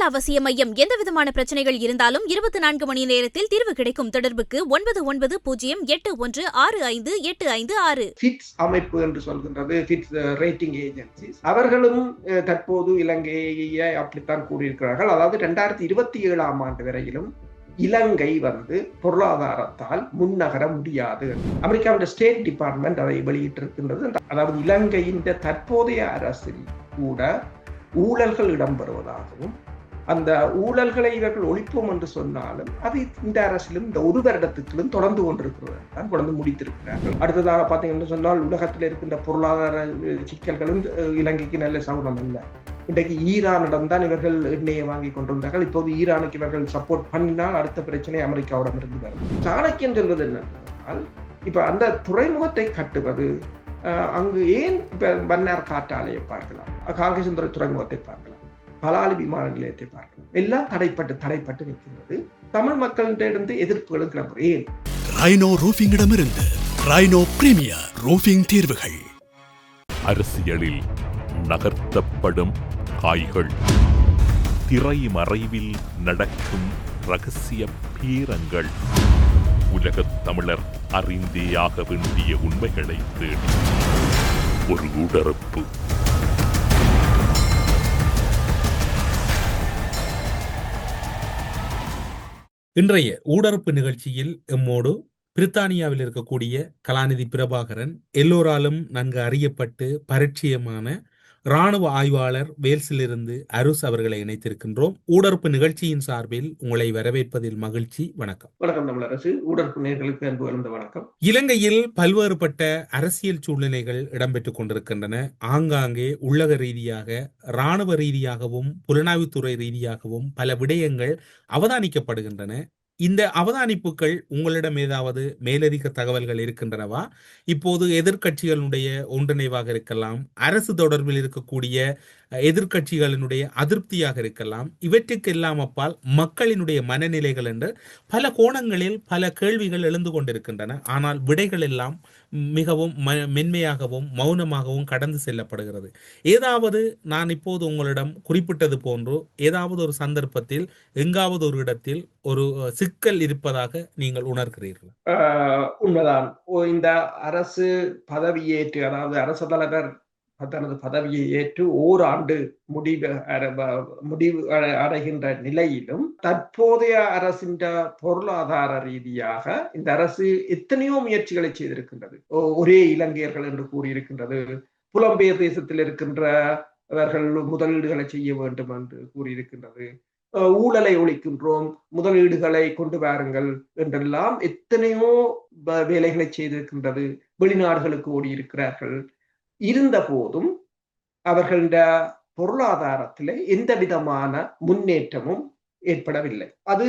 அவசிய மையம். எந்தவிதமான பிரச்சனைகள் இருந்தாலும் 24 மணி நேரத்தில் தீர்வு கிடைக்கும். தொடர்புக்கு 9908165856. ஃபிட்ஸ் அமைப்பு என்று சொல்கின்றது, ஃபிட்ஸ் ரேட்டிங் ஏஜென்சிஸ். அவர்களும் தற்போது இலங்கையை அப்படித்தான் கூறியிருக்கிறார்கள். அதாவது 2027ஆம் ஆண்டு வரையிலும் இலங்கை பொருளாதாரத்தால் முன்னகர முடியாது. அமெரிக்காவின் ஸ்டேட் டிபார்ட்மெண்ட் அதை வெளியிட்டிருக்கின்றது. அதாவது இலங்கையின் தற்போதைய அரசில் கூட ஊழல்கள் இடம்பெறுவதாகவும், அந்த ஊழல்களை இவர்கள் ஒழிப்போம் என்று சொன்னாலும் அது இந்த அரசிலும் இந்த ஒரு வருடத்துக்களும் தொடர்ந்து கொண்டிருக்கிறது தான் தொடர்ந்து முடித்திருக்கிறார்கள். அடுத்ததாக பார்த்தீங்கன்னு சொன்னால், உலகத்தில் இருக்கின்ற பொருளாதார சிக்கல்களும் இலங்கைக்கு நல்ல சகுனம் இல்லை. இன்றைக்கு ஈரானிடம் தான் இவர்கள் எண்ணெயை வாங்கி கொண்டிருந்தார்கள். இப்போது ஈரானுக்கு இவர்கள் சப்போர்ட் பண்ணினால் அடுத்த பிரச்சனை அமெரிக்காவிடம் இருந்து வரும். சாணக்கியன் சொல்வது என்னென்றால், இப்ப அந்த துறைமுகத்தை கட்டுவது, அங்கு ஏன் இப்ப மன்னார் காற்றாலையை பார்க்கலாம், காங்கேசந்துறை துறைமுகத்தை பார்க்கலாம், பலாலி விமான நிலையத்தை பார்க்கலாம், எல்லாம் தடைப்பட்டு நிற்கிறது. தமிழ் மக்களிடமிருந்து எதிர்ப்புகளும் கிளம்பும். ஏன்? ரைனோ ரூஃபிங்கிடமிருந்து ரைனோ பிரீமியர் ரூஃபிங் தீர்வுகள். அரசியலில் நகர்த்தப்படும் காய்கள், திரைமறைவில் நடக்கும் ரகசிய பீரங்கள், உலகத் தமிழர் அறிந்தேயாக வேண்டிய உண்மைகளை தேடி ஒரு உடறுப்பு. இன்றைய ஊடறுப்பு நிகழ்ச்சியில் எம்மோடு பிரித்தானியாவில் இருக்கக்கூடிய கலாநிதி பிரபாகரன், எல்லோராலும் நன்கு அறியப்பட்டு பரிச்சயமான இராணுவ ஆய்வாளர் வேல்ஸிலிருந்து அருஸ் அவர்களை இணைத்திருக்கின்றோம். ஊடறுப்பு நிகழ்ச்சியின் சார்பில் உங்களை வரவேற்பதில் மகிழ்ச்சி. வணக்கம். வணக்கம் தமிழரசு. ஊடறுப்பு நேயர்களுக்கு அன்பு கலந்த வணக்கம். இலங்கையில் பல்வேறுபட்ட அரசியல் சூழ்நிலைகள் இடம்பெற்றுக் கொண்டிருக்கின்றன. ஆங்காங்கே உள்ளக ரீதியாக, இராணுவ ரீதியாகவும், புலனாய்வுத்துறை ரீதியாகவும் பல விடயங்கள் அவதானிக்கப்படுகின்றன. இந்த அவதானிப்புகள் உங்களிடம் ஏதாவது மேலதிக தகவல்கள் இருக்கின்றனவா? இப்போது எதிர்கட்சிகளுடைய ஒன்றிணைவாக இருக்கலாம், அரசு தொடர்பில் இருக்கக்கூடிய எதிர்கட்சிகளினுடைய அதிருப்தியாக இருக்கலாம், இவற்றுக்கெல்லாம் அப்பால் மக்களினுடைய மனநிலைகள் என்று பல கோணங்களில் பல கேள்விகள் எழுந்து கொண்டிருக்கின்றன. ஆனால் விடைகள் எல்லாம் மிகவும் மென்மையாகவும் மௌனமாகவும் கடந்து செல்லப்படுகிறது. ஏதாவது நான் இப்போது உங்களிடம் குறிப்பிட்டது போன்று ஏதாவது ஒரு சந்தர்ப்பத்தில் எங்காவது ஒரு இடத்தில் ஒரு சிக்கல் இருப்பதாக நீங்கள் உணர்கிறீர்கள்? உண்மைதான். இந்த அரசு பதவியேற்று, அதாவது அரசு தலைவர் தனது பதவியை ஏற்று ஓராண்டு முடிவு அடைகின்ற நிலையிலும் தற்போதைய அரசின் பொருளாதார ரீதியாக இந்த அரசு எத்தனையோ முயற்சிகளை செய்திருக்கின்றது. ஒரே இலங்கையர்கள் என்று கூறியிருக்கின்றது. புலம்பெயர் தேசத்தில் இருக்கின்றவர்கள் முதலீடுகளை செய்ய வேண்டும் என்று கூறியிருக்கின்றது. ஊழலை ஒழிக்கின்றோம், முதலீடுகளை கொண்டு வாருங்கள் என்றெல்லாம் எத்தனையோ வேலைகளை செய்திருக்கின்றது. வெளிநாடுகளுக்கு ஓடியிருக்கிறார்கள். இருந்த போதும் அவர்களுடைய பொருளாதாரத்தில் எந்த விதமான முன்னேற்றமும் ஏற்படவில்லை. அது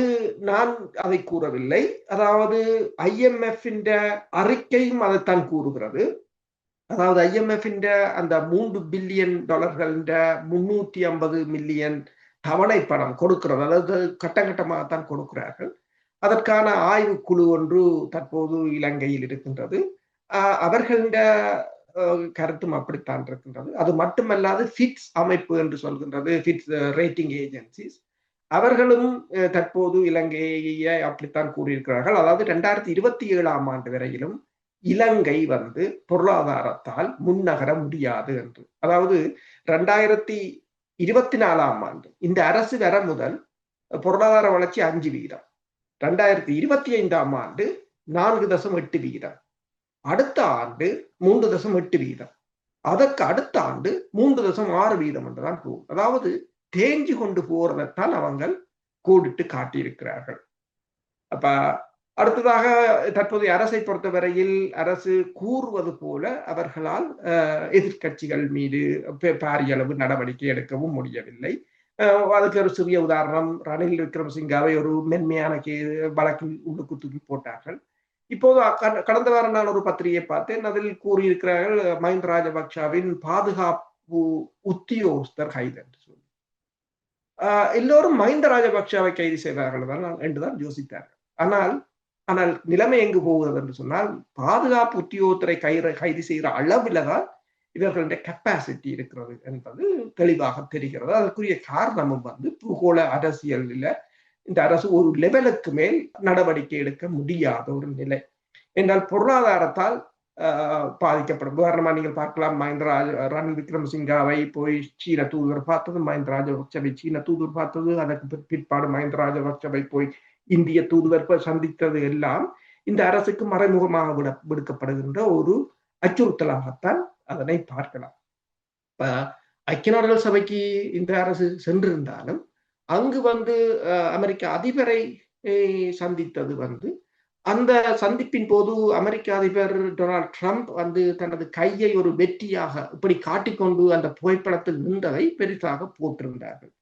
நான் அதை கூறவில்லை. அதாவது IMF அறிக்கையும் அதைத்தான் கூறுகிறது. அதாவது IMF அந்த $3 பில்லியன் 350 மில்லியன் தவணை பணம் கொடுக்கிறது. அதாவது கட்டங்கட்டமாகத்தான் கொடுக்கிறார்கள். அதற்கான ஆய்வு குழு ஒன்று தற்போது இலங்கையில் இருக்கின்றது. அவர்களுடைய கருத்தும் அப்படித்தான் இருக்கின்றது. அது மட்டுமல்லாது ஃபிட்ஸ் அமைப்பு என்று சொல்கின்றது, ஃபிட்ஸ் ரேட்டிங் ஏஜென்சிஸ். அவர்களும் தற்போது இலங்கையை அப்படித்தான் கூறியிருக்கிறார்கள். அதாவது 2027ஆம் ஆண்டு வரையிலும் இலங்கை பொருளாதாரத்தால் முன்னகர முடியாது என்று. அதாவது 2024ஆம் ஆண்டு இந்த அரசு வர முதல் பொருளாதார வளர்ச்சி 5%, 2025ஆம் ஆண்டு 4.8%, அடுத்த ஆண்டு 3.8%, அதற்கு அடுத்த ஆண்டு 3.6% என்றுதான் போகும். அதாவது தேஞ்சு கொண்டு போறதைத்தான் அவங்க கோடிட்டு காட்டியிருக்கிறார்கள். அப்ப அடுத்ததாக தற்போதைய அரசை பொறுத்தவரையில் அரசு கூறுவது போல அவர்களால் எதிர்கட்சிகள் மீது பாரிய அளவு நடவடிக்கை எடுக்கவும் முடியவில்லை. அதுக்கு ஒரு சிறிய உதாரணம், ரணில் விக்ரமசிங்காவை ஒரு மென்மையான வழக்கில் உள்ளுக்கு தூக்கி போட்டார்கள். இப்போது கடந்த வாரம் நான் ஒரு பத்திரிகை பார்த்தேன். அதில் கூறியிருக்கிறார்கள் மஹிந்த ராஜபக்ஷவின் பாதுகாப்பு உத்தியோகஸ்தர் கைது என்று சொல்லி. எல்லோரும் மஹிந்த ராஜபக்ஷவை கைது செய்வார்கள் என்றுதான் யோசித்தார்கள். ஆனால் நிலைமை எங்கு போகிறது என்று சொன்னால், பாதுகாப்பு உத்தியோகத்தரை கைது செய்கிற அளவில் தான் இவர்களுடைய கெப்பாசிட்டி இருக்கிறது என்பது தெளிவாக தெரிகிறது. அதற்குரிய காரணமும் வந்து பூகோள அரசியலில் இந்த அரசு ஒரு லெவலுக்கு மேல் நடவடிக்கை எடுக்க முடியாத ஒரு நிலை என்றால் பொருளாதாரத்தால் பாதிக்கப்படும். உதாரணமா நீங்கள் பார்க்கலாம், ரணில் விக்ரமசிங்காவை போய் சீன தூதுவர் பார்த்தது, மஹிந்த ராஜபக்சவை சீன தூதுவர் பார்த்தது, அதற்கு பிற்பாடு மஹிந்த ராஜபக்சவை போய் இந்திய தூதுவர் சந்தித்தது எல்லாம் இந்த அரசுக்கு மறைமுகமாக விடுக்கப்படுகின்ற ஒரு அச்சுறுத்தலாகத்தான் அதனை பார்க்கலாம். இப்ப ஐக்கிய நாடுகள் சபைக்கு இந்த அரசு சென்றிருந்தாலும் அங்கு வந்து அமெரிக்க அதிபரை சந்தித்தது வந்து அந்த சந்திப்பின் போது அமெரிக்க அதிபர் டொனால்ட் ட்ரம்ப் வந்து தனது கையை ஒரு வெற்றியாக இப்படி காட்டிக்கொண்டு அந்த புகைப்படத்தில் நின்றதை பெரிதாக போட்டிருந்தார்கள்.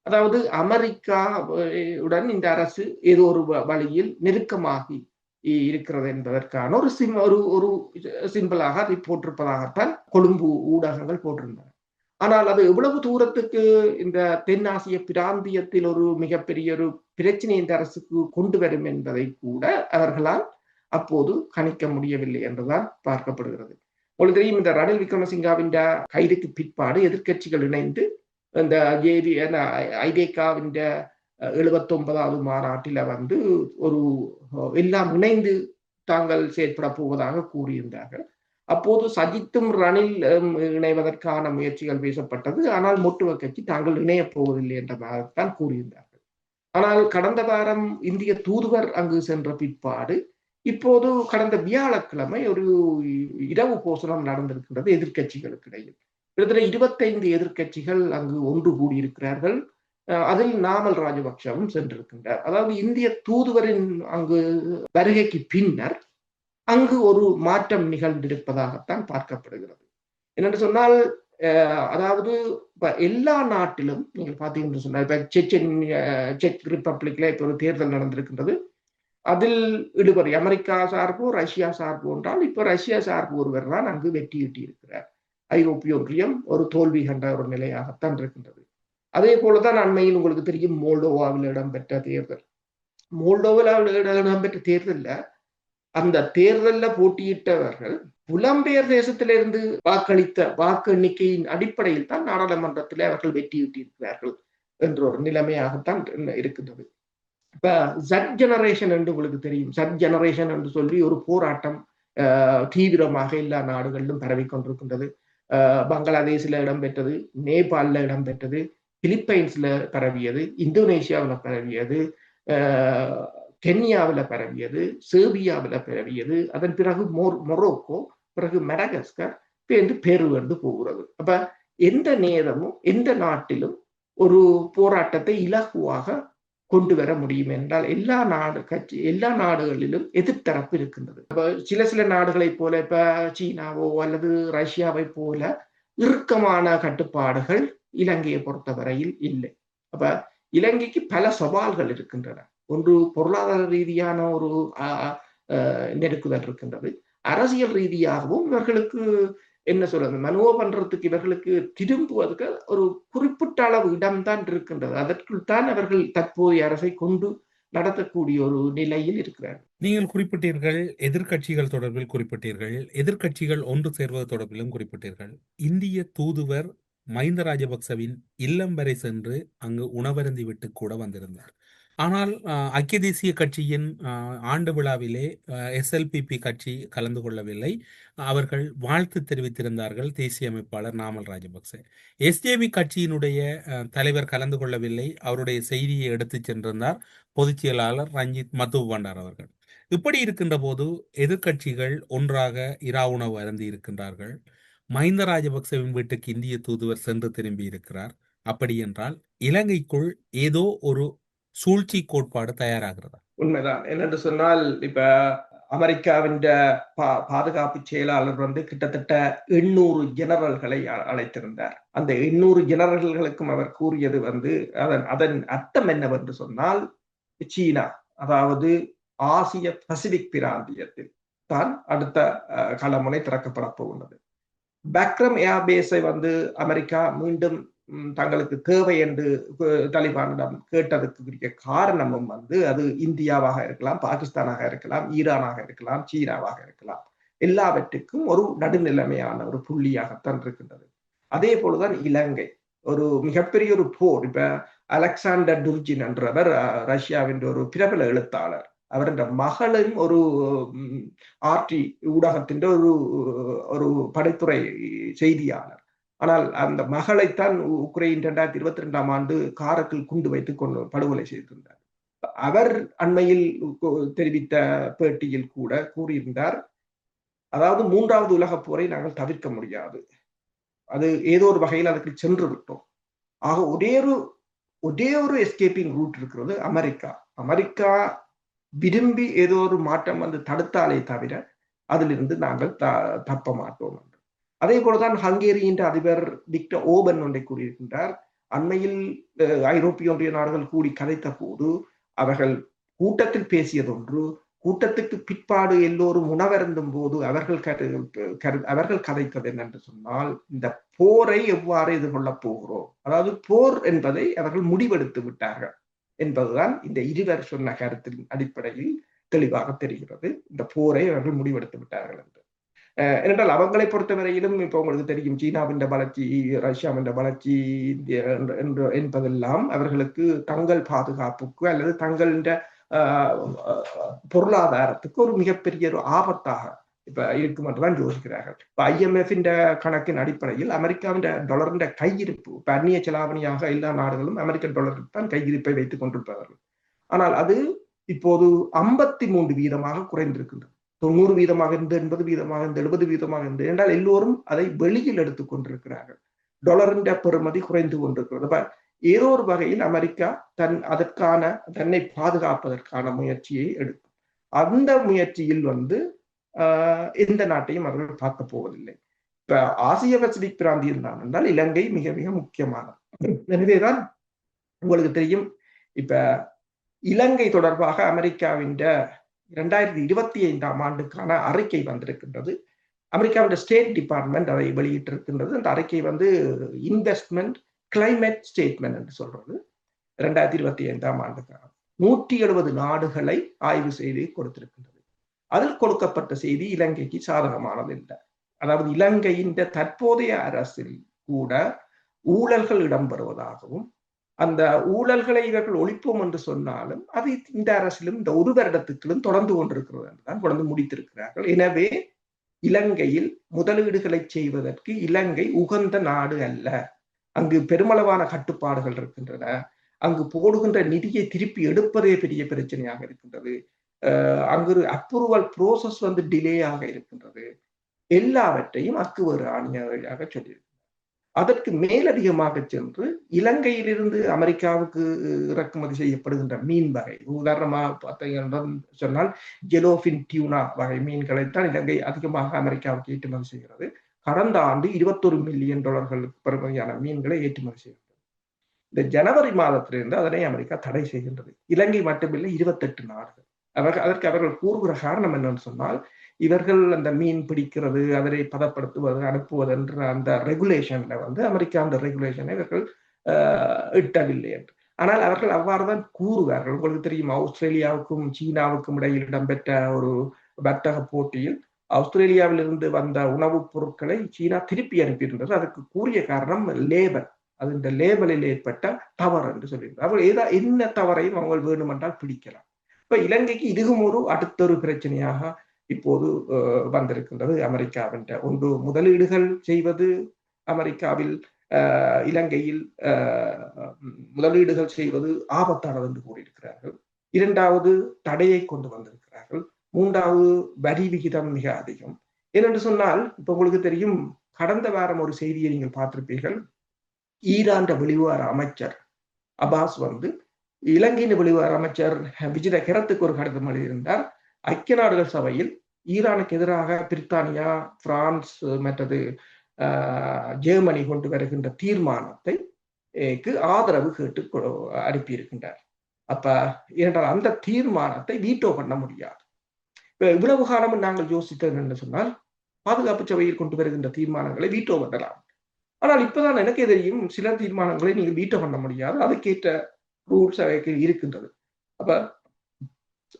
அதாவது அமெரிக்காவுடன் இந்த அரசு ஏதோ ஒரு வழியில் நெருக்கமாகி இருக்கிறது என்பதற்கான ஒரு சிம்பிளாக அதை போட்டிருப்பதாகத்தான் கொழும்பு ஊடகங்கள் போட்டிருந்தன. ஆனால் அது எவ்வளவு தூரத்துக்கு இந்த தென்னாசிய பிராந்தியத்தில் ஒரு மிகப்பெரிய ஒரு பிரச்சனை இந்த அரசுக்கு கொண்டு வரும் என்பதை கூட அவர்களால் அப்போது கணிக்க முடியவில்லை என்றுதான் பார்க்கப்படுகிறது. உங்களுக்கு தெரியும், இந்த ரணில் விக்ரமசிங்காவின் கைதுக்கு பிற்பாடு எதிர்க்கட்சிகள் இணைந்து இந்த ஐதேகாவின் 79வது மாநாட்டில வந்து ஒரு எல்லாம் இணைந்து தாங்கள் செயற்பட போவதாக கூறியிருந்தார்கள். அப்போது சஜித்தும் ரணில் இணைவதற்கான முயற்சிகள் பேசப்பட்டது. ஆனால் மொட்டுவ கட்சி தாங்கள் இணையப் போவதில்லை என்றதான் கூறியிருந்தார்கள். ஆனால் கடந்த வாரம் இந்திய தூதுவர் அங்கு சென்ற பிற்பாடு இப்போது கடந்த வியாழக்கிழமை ஒரு இரவு போசனம் நடந்திருக்கின்றது எதிர்கட்சிகளுக்கு இடையில். கிட்டத்தட்ட 25 எதிர்கட்சிகள் அங்கு ஒன்று கூடியிருக்கிறார்கள். அதில் நாமல் ராஜபக்சவும் சென்றிருக்கின்றார். அதாவது இந்திய தூதுவரின் அங்கு வருகைக்கு பின்னர் அங்கு ஒரு மாற்றம் நிகழ்ந்திருப்பதாகத்தான் பார்க்கப்படுகிறது. என்னென்று சொன்னால், அதாவது இப்ப எல்லா நாட்டிலும் நீங்கள் பார்த்தீங்கன்னு சொன்னால், இப்ப செக் ரிப்பப்ளிக்ல இப்ப ஒரு தேர்தல் நடந்திருக்கின்றது. அதில் இழுபறி அமெரிக்கா சார்போ ரஷ்யா சார்போ என்றால் இப்ப ரஷ்யா சார்பு ஒருவர் தான் அங்கு வெற்றியிட்டி இருக்கிறார். ஐரோப்பிய ஒன்றியம் ஒரு தோல்வி கண்ட ஒரு நிலையாகத்தான் இருக்கின்றது. அதே போலதான் அண்மையில் உங்களுக்கு தெரியும், மோல்டோவாவில் இடம்பெற்ற தேர்தல். மோல்டோவாவில் இடம்பெற்ற தேர்தல்ல அந்த தேர்தலில் போட்டியிட்டவர்கள் புலம்பெயர் தேசத்திலிருந்து வாக்களித்த வாக்கு எண்ணிக்கையின் அடிப்படையில் தான் நாடாளுமன்றத்தில் அவர்கள் வெற்றியிட்டிருக்கிறார்கள் என்ற ஒரு நிலைமையாகத்தான் இருக்கின்றது. இப்ப ஜட் ஜெனரேஷன் என்று உங்களுக்கு தெரியும். ஜட் ஜெனரேஷன் என்று சொல்லி ஒரு போராட்டம் தீவிரமாக எல்லா நாடுகளிலும் பரவிக்கொண்டிருக்கின்றது. பங்களாதேஷில் இடம்பெற்றது, நேபாளில் இடம்பெற்றது, பிலிப்பைன்ஸ்ல பரவியது, இந்தோனேஷியாவில் பரவியது, கென்யாவில் பரவியது, சேர்பியாவில் பரவியது, அதன் பிறகு மொரோக்கோ, பிறகு மெடகஸ்கர், பெரு என்று போகிறது. அப்ப எந்த நேரமும் எந்த நாட்டிலும் ஒரு போராட்டத்தை இலகுவாக கொண்டு வர முடியும் என்றால் எல்லா நாடுகளிலும் எதிர்த்தரப்பு இருக்கின்றது. சில நாடுகளை போல இப்ப சீனாவோ அல்லது ரஷ்யாவை போல இறுக்கமான கட்டுப்பாடுகள் இலங்கையை பொறுத்தவரையில் இல்லை. அப்ப இலங்கைக்கு பல சவால்கள் இருக்கின்றன. ஒன்று பொருளாதார ரீதியான ஒரு நெருக்குதல் இருக்கின்றது. அரசியல் ரீதியாகவும் இவர்களுக்கு என்ன சொல்றது, மனுவோ பண்றதுக்கு இவர்களுக்கு திரும்புவதற்கு ஒரு குறிப்பிட்ட அளவு இடம்தான் இருக்கின்றது. அதற்குள் தான் அவர்கள் தற்போதைய அரசை கொண்டு நடத்தக்கூடிய ஒரு நிலையில் இருக்கிறார்கள். நீங்கள் குறிப்பிட்டீர்கள், எதிர்க்கட்சிகள் தொடர்பில் குறிப்பிட்டீர்கள், எதிர்க்கட்சிகள் ஒன்று சேர்வது தொடர்பிலும் குறிப்பிட்டீர்கள். இந்திய தூதுவர் மஹிந்த ராஜபக்சவின் இல்லம் வரை சென்று அங்கு உணவருந்தி விட்டு கூட வந்திருந்தார். ஆனால் ஐக்கிய தேசிய கட்சியின் ஆண்டு விழாவிலே SLPP கட்சி கலந்து கொள்ளவில்லை. அவர்கள் வாழ்த்து தெரிவித்திருந்தார்கள் தேசிய அமைப்பாளர் நாமல் ராஜபக்ச. SJP கட்சியினுடைய தலைவர் கலந்து கொள்ளவில்லை. அவருடைய செய்தியை எடுத்துச் சென்றிருந்தார் பொதுச் செயலாளர் ரஞ்சித் மத்துவபண்டார் அவர்கள். இப்படி இருக்கின்ற போது எதிர்க்கட்சிகள் ஒன்றாக இரா உணவு அருந்தி இருக்கின்றார்கள். மஹிந்த ராஜபக்சவின் வீட்டுக்கு இந்திய தூதுவர் சென்று திரும்பி இருக்கிறார். அப்படி என்றால் இலங்கைக்குள் ஏதோ ஒரு சூழ்ச்சி கோட்பாடு தயாராகிறதா? உண்மைதான். என்னென்று சொன்னால், இப்ப அமெரிக்காவின் பாதுகாப்பு செயலாளர் வந்து கிட்டத்தட்ட 800 ஜெனரல்களை அழைத்திருந்தார். அந்த 800 ஜெனரல்களுக்கும் அவர் கூறியது வந்து அதன் அர்த்தம் என்னவென்று சொன்னால், சீனா, அதாவது ஆசிய பசிபிக் பிராந்தியத்தில் தான் அடுத்த களமுனை திறக்கப்பட போகின்றது. பக்ரம் ஏர்பேஸை வந்து அமெரிக்கா மீண்டும் தங்களுக்கு தேவை என்று தாலிபானிடம் கேட்டதுக்கு காரணமும் வந்து அது இந்தியாவாக இருக்கலாம், பாகிஸ்தானாக இருக்கலாம், ஈரானாக இருக்கலாம், சீனாவாக இருக்கலாம். எல்லாவற்றுக்கும் ஒரு நடுநிலைமையான ஒரு புள்ளியாகத்தான் இருக்கின்றது. அதே போலதான் இலங்கை ஒரு மிகப்பெரிய ஒரு போர். இப்ப அலெக்சாண்டர் டுர்ஜின் என்றவர் ரஷ்யாவின் ஒரு பிரபல எழுத்தாளர். அவருடைய மகளும் ஒரு ஆர்டி ஊடகத்தின் ஒரு படைத்துறை செய்தியாளர். ஆனால் அந்த மகளைத்தான் உக்ரைன் 2022 ஆண்டு காருக்குள் குண்டு வைத்துக் கொண்டு படுகொலை செய்திருந்தார். அவர் அண்மையில் தெரிவித்த பேட்டியில் கூட கூறியிருந்தார், அதாவது 3வது உலகப் போரை நாங்கள் தவிர்க்க முடியாது, அது ஏதோ ஒரு வகையில் அதுக்கு சென்று விட்டோம். ஆக ஒரே ஒரு எஸ்கேப்பிங் ரூட் இருக்கிறது அமெரிக்கா. அமெரிக்கா விரும்பி ஏதோ ஒரு மாற்றம் வந்து தடுத்தாலே தவிர அதிலிருந்து நாங்கள் தப்ப மாட்டோம் என்று. அதே போலதான் ஹங்கேரியின் அதிபர் விக்டர் ஓபன் ஒன்றை கூறியிருக்கின்றார். அண்மையில் ஐரோப்பிய ஒன்றிய நாடுகள் கூடி கதைத்த போது அவர்கள் கூட்டத்தில் பேசியதொன்று, கூட்டத்துக்கு பிற்பாடு எல்லோரும் உணவருந்தும் போது அவர்கள் கதைத்தது என்னென்று சொன்னால், இந்த போரை எவ்வாறு எதிர்கொள்ளப் போகிறோம், அதாவது போர் என்பதை அவர்கள் முடிவெடுத்து விட்டார்கள் என்பதுதான் இந்த இருவர் சொன்ன கருத்தின் அடிப்படையில் தெளிவாக தெரிகிறது. இந்த போரை அவர்கள் முடிவெடுத்து விட்டார்கள் என்று. ஏனென்றால் அவங்களை பொறுத்தவரையிலும் இப்ப உங்களுக்கு தெரியும், சீனாவின் வளர்ச்சி, ரஷ்யாவின் வளர்ச்சி என்பதெல்லாம் அவர்களுக்கு தங்கள் பாதுகாப்புக்கு அல்லது தங்களின் பொருளாதாரத்துக்கு ஒரு மிகப்பெரிய ஒரு ஆபத்தாக இப்ப இருக்கும் என்றுதான் யோசிக்கிறார்கள். இப்ப IMF கணக்கின் அடிப்படையில் அமெரிக்காவின் டாலரின் கையிருப்பு, இப்ப அந்நிய செலாவணியாக எல்லா நாடுகளும் அமெரிக்கன் டாலருக்கு தான் கையிருப்பை வைத்துக் கொண்டிருப்பார்கள். ஆனால் அது இப்போது 53% குறைந்திருக்கின்றது. 90% இருந்து 80% இருந்து 70% இருந்து, என்றால் எல்லோரும் அதை வெளியில் எடுத்துக் கொண்டிருக்கிறார்கள். டாலரின் பெறுமதி குறைந்து கொண்டிருக்கிறது. ஏதோ ஒரு வகையில் அமெரிக்கா தன்னை பாதுகாப்பதற்கான முயற்சியை எடுக்கும். அந்த முயற்சியில் எந்த நாட்டையும் அவர்கள் பார்க்க போவதில்லை. இப்ப ஆசிய பசிபிக் பிராந்தியம் தான் என்றால் இலங்கை மிக மிக முக்கியமானது. எனவேதான் உங்களுக்கு தெரியும், இப்ப இலங்கை தொடர்பாக அமெரிக்காவின் 2025 ஆண்டுக்கான அறிக்கை வந்திருக்கின்றது. அமெரிக்காவின் ஸ்டேட் டிபார்ட்மெண்ட் அதை வெளியிட்டிருக்கின்றது. அந்த அறிக்கை இன்வெஸ்ட்மெண்ட் கிளைமேட் ஸ்டேட்மெண்ட் என்று சொல்றது. 2025 ஆண்டுக்கான 170 நாடுகளை ஆய்வு செய்து கொடுத்திருக்கின்றது. அதில் கொடுக்கப்பட்ட செய்தி இலங்கைக்கு சாதகமானது இல்லை. அதாவது இலங்கையின் தற்போதைய அரசில் கூட ஊழல்கள் இடம்பெறுவதாகவும், அந்த ஊழல்களை இவர்கள் ஒழிப்போம் என்று சொன்னாலும் அது இந்த அரசிலும் இந்த ஒரு வருடத்துக்களும் தொடர்ந்து கொண்டிருக்கிறது என்றுதான் தொடர்ந்து முடித்திருக்கிறார்கள். எனவே இலங்கையில் முதலீடுகளை செய்வதற்கு இலங்கை உகந்த நாடு அல்ல. அங்கு பெருமளவான கட்டுப்பாடுகள் இருக்கின்றன. அங்கு போடுகின்ற நிதியை திருப்பி எடுப்பதே பெரிய பிரச்சனையாக இருக்கின்றது. அங்கு அப்ரூவல் ப்ரோசஸ் டிலே ஆக இருக்கின்றது. எல்லாவற்றையும் அக்குவேறு ஆணியாக சொல்லியிருக்கிறார். அதற்கு மேலதிகமாக சென்று இலங்கையிலிருந்து அமெரிக்காவுக்கு இறக்குமதி செய்யப்படுகின்ற மீன் வகை, உதாரணமாக பார்த்தீங்கன்னா சொன்னால் ஜெலோஃபின் டியூனா வகை மீன்களைத்தான் இலங்கை அதிகமாக அமெரிக்காவுக்கு ஏற்றுமதி செய்கிறது. கடந்த ஆண்டு $21 மில்லியன் பெறுமதியான மீன்களை ஏற்றுமதி செய்கிறது. இந்த ஜனவரி மாதத்திலிருந்து அதனை அமெரிக்கா தடை செய்கின்றது. இலங்கை மட்டுமில்லை, 28 நாடுகள். அதற்கு அவர்கள் கூறுகிற காரணம் என்னன்னு சொன்னால், இவர்கள் அந்த மீன் பிடிக்கிறது, அதனை பதப்படுத்துவது, அனுப்புவது என்ற அந்த ரெகுலேஷன்ல அமெரிக்கா அந்த ரெகுலேஷனை இவர்கள் இட்டவில்லை என்று. ஆனால் அவர்கள் அவ்வாறுதான் கூறுவார்கள். உங்களுக்கு தெரியும், ஆஸ்திரேலியாவுக்கும் சீனாவுக்கும் இடையில் இடம்பெற்ற ஒரு வர்த்தக போட்டியில் ஆஸ்திரேலியாவில் இருந்து வந்த உணவுப் பொருட்களை சீனா திருப்பி அனுப்பியிருந்தது. அதுக்கு கூறிய காரணம் லேபல். அது இந்த லேபலில் ஏற்பட்ட தவறு என்று சொல்லியிருந்தார். என்ன தவறையும் அவங்க வேண்டுமென்றால் பிடிக்கலாம். இப்ப இலங்கைக்கு இதுவும் ஒரு அடுத்த பிரச்சனையாக இப்போது வந்திருக்கின்றது. அமெரிக்காவின் ஒன்று முதலீடுகள் செய்வது, அமெரிக்காவில் இலங்கையில் முதலீடுகள் செய்வது ஆபத்தானது என்று கூறியிருக்கிறார்கள். 2வது தடையை கொண்டு வந்திருக்கிறார்கள். 3வது வரி விகிதம் மிக அதிகம். ஏனென்று சொன்னால், இப்ப உங்களுக்கு தெரியும், கடந்த வாரம் ஒரு செய்தியை நீங்கள் பார்த்திருப்பீர்கள். ஈரான் வெளிவார அமைச்சர் அபாஸ் இலங்கையின் வெளிவார அமைச்சர் விஜித கெரத்துக்கு ஒரு கடிதம் எழுதியிருந்தார். ஐக்கிய நாடுகள் சபையில் ஈரானுக்கு எதிராக பிரித்தானியா, பிரான்ஸ் மற்றது ஜெர்மனி கொண்டு வருகின்ற தீர்மானத்தை ஆதரவு கேட்டு அனுப்பியிருக்கின்றார். அப்ப ஏனென்றால் அந்த தீர்மானத்தை வீட்டோ பண்ண முடியாது. இப்ப இவ்வளவு காலம் நாங்கள் யோசித்தது என்று சொன்னால், பாதுகாப்பு சபையில் கொண்டு வருகின்ற தீர்மானங்களை வீட்டோ பண்ணலாம். ஆனால் இப்பதான் எனக்கே தெரியும், சில தீர்மானங்களை நீங்கள் வீட்டோ பண்ண முடியாது, அதுக்கேற்ற ரூல்ஸ் அவைக்கு இருக்கின்றது. அப்ப